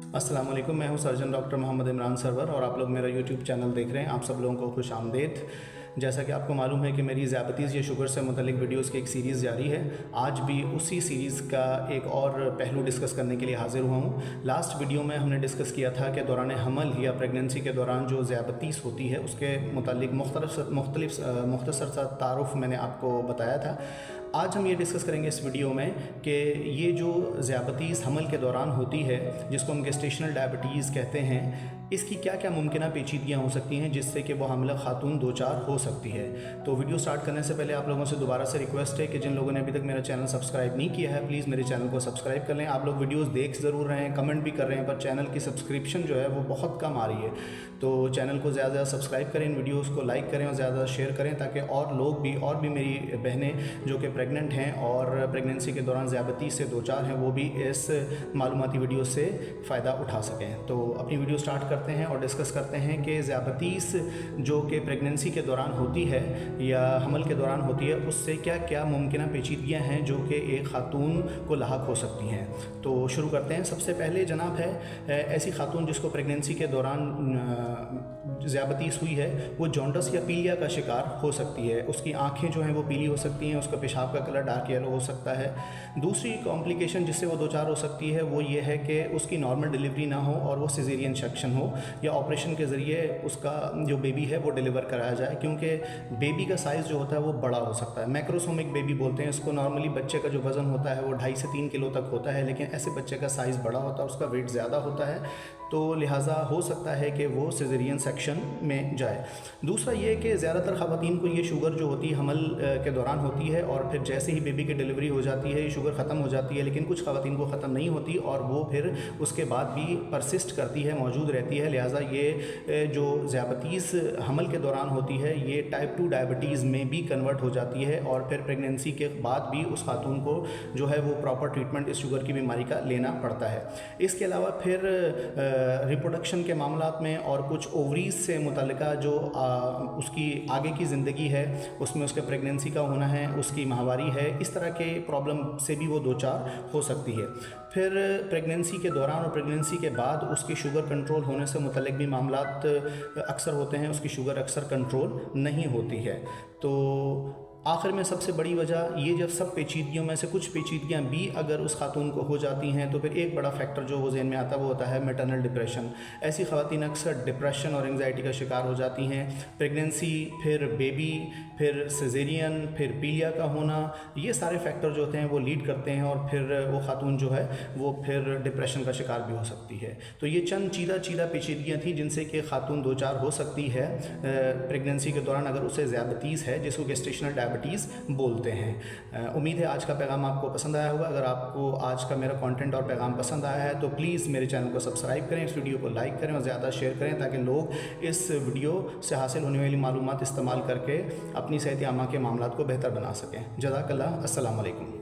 अस्सलाम वालेकुम, मैं हूं सर्जन डॉक्टर मोहम्मद इमरान सरवर और आप लोग मेरा यूट्यूब चैनल देख रहे हैं। आप सब लोगों को खुश आमदीद। जैसा कि आपको मालूम है कि मेरी ज़ियाबतीज़ या शुगर से मुतल्लिक वीडियोस की एक सीरीज़ जारी है। आज भी उसी सीरीज़ का एक और पहलू डिस्कस करने के लिए हाज़िर हुआ हूँ। लास्ट वीडियो में हमने डिस्कस किया था कि दौरान हमल या प्रेगनेंसी के दौरान जो ज़ियाबतीज़ होती है उसके मुतल्लिक मुख्तसर सा तारुफ मैंने आपको बताया था। आज हम ये डिस्कस करेंगे इस वीडियो में कि ये जो ज़ियाबतीज़ हमल के दौरान होती है, जिसको हम गेस्टेशनल डायबिटीज़ कहते हैं, इसकी क्या क्या मुमकिन पेचीदगियाँ हो सकती हैं जिससे कि वो हामिला खातून दो चार हो सकती है। तो वीडियो स्टार्ट करने से पहले आप लोगों से दोबारा से रिक्वेस्ट है कि जिन लोगों ने अभी तक मेरा चैनल सब्सक्राइब नहीं किया है, प्लीज़ मेरे चैनल को सब्सक्राइब कर लें। आप लोग वीडियोस देख ज़रूर रहे हैं, कमेंट भी कर रहे हैं, पर चैनल की सब्सक्रिप्शन जो है वो बहुत कम आ रही है। तो चैनल को ज़्यादा सब्सक्राइब करें, इन वीडियोज़ को लाइक करें और ज़्यादा शेयर करें, ताकि और लोग भी, और भी मेरी बहनें जो कि प्रेगनेंट हैं और प्रेगनेंसी के दौरान ज़ियाबतीज़ से दो चार हैं, वो भी इस मालूमाती वीडियो से फ़ायदा उठा सकें। तो अपनी वीडियो स्टार्ट करते हैं और डिस्कस करते हैं कि ज़ियाबतीज़ जो कि प्रेगनेंसी के दौरान होती है या हमल के दौरान होती है, उससे क्या क्या मुमकिन पेचीदगियाँ हैं जो कि एक खातून को लाहक हो सकती हैं। तो शुरू करते हैं। सबसे पहले जनाब है ऐसी खातून जिसको प्रेगनेंसी के दौरान ज़ियाबतीज़ हुई है, वो जॉन्डिस या पीलिया का शिकार हो सकती है। उसकी आँखें जो हैं वो पीली हो सकती हैं, उसका पेशाब का कलर डार्क येलो हो सकता है। दूसरी कॉम्प्लिकेशन जिससे वो दो चार हो सकती है वो ये है कि उसकी नॉर्मल डिलीवरी ना हो और वो सिजेरियन सेक्शन हो या ऑपरेशन के ज़रिए उसका जो बेबी है वो डिलीवर कराया जाए, क्योंकि बेबी का साइज़ जो होता है वो बड़ा हो सकता है। मैक्रोसोमिक बेबी बोलते हैं इसको। नॉर्मली बच्चे का जो वज़न होता है वो 2.5 से 3 किलो तक होता है, लेकिन ऐसे बच्चे का साइज़ बड़ा होता है, उसका वेट ज़्यादा होता है, तो लिहाजा हो सकता है कि वो सिजेरियन सेक्शन में जाए। दूसरा ये कि ज़्यादातर ख़वातीन को ये शुगर जो होती है हमल के दौरान होती है और फिर जैसे ही बेबी की डिलीवरी हो जाती है ये शुगर ख़त्म हो जाती है, लेकिन कुछ ख़वातीन को ख़त्म नहीं होती और वो फिर उसके बाद भी परसिस्ट करती है, मौजूद रहती है। लिहाजा ये जो ज़ियाबतीज़ हमल के दौरान होती है ये टाइप 2 डायबिटीज़ में भी कन्वर्ट हो जाती है और फिर प्रेगनेंसी के बाद भी उस खातून को जो है वो प्रॉपर ट्रीटमेंट इस शुगर की बीमारी का लेना पड़ता है। इसके अलावा फिर रिप्रोडक्शन के मामलात में और कुछ ओवरीज से मुतल्लिका जो उसकी आगे की ज़िंदगी है उसमें उसके प्रेगनेंसी का होना है, उसकी माहवारी है, इस तरह के प्रॉब्लम से भी वो दो चार हो सकती है। फिर प्रेगनेंसी के दौरान और प्रेगनेंसी के बाद उसकी शुगर कंट्रोल होने से मुतल्लिक भी मामलात अक्सर होते हैं, उसकी शुगर अक्सर कंट्रोल नहीं होती है। तो आखिर में सबसे बड़ी वजह ये, जब सब पेचीदगियों में से कुछ पेचीदगियाँ भी अगर उस खातून को हो जाती हैं तो फिर एक बड़ा फैक्टर जो वो ज़हन में आता है वो होता है मैटरनल डिप्रेशन। ऐसी ख़वातीन अक्सर डिप्रेशन और एंग्जाइटी का शिकार हो जाती हैं। प्रेगनेंसी, फिर बेबी, फिर सिजेरियन, फिर पीलिया का होना, ये सारे फैक्टर जो होते हैं वो लीड करते हैं और फिर वो खातून जो है वो फिर डिप्रेशन का शिकार भी हो सकती है। तो ये चंद चीदा पेचीदगियाँ थी जिनसे कि खातून दो चार हो सकती है प्रेगनेंसी के दौरान अगर उसे ज़ियाबतीज़ है, जिसको गेस्टेशनल डायबिटीज़ बोलते हैं। उम्मीद है आज का पैगाम आपको पसंद आया होगा। अगर आपको आज का मेरा कंटेंट और पैगाम पसंद आया है तो प्लीज़ मेरे चैनल को सब्सक्राइब करें, इस वीडियो को लाइक करें और ज़्यादा शेयर करें, ताकि लोग इस वीडियो से हासिल होने वाली मालूमात इस्तेमाल करके अपनी सेहत आमा के मामलात को बेहतर बना सकें। जज़ाकल्लाह। अस्सलाम वालेकुम।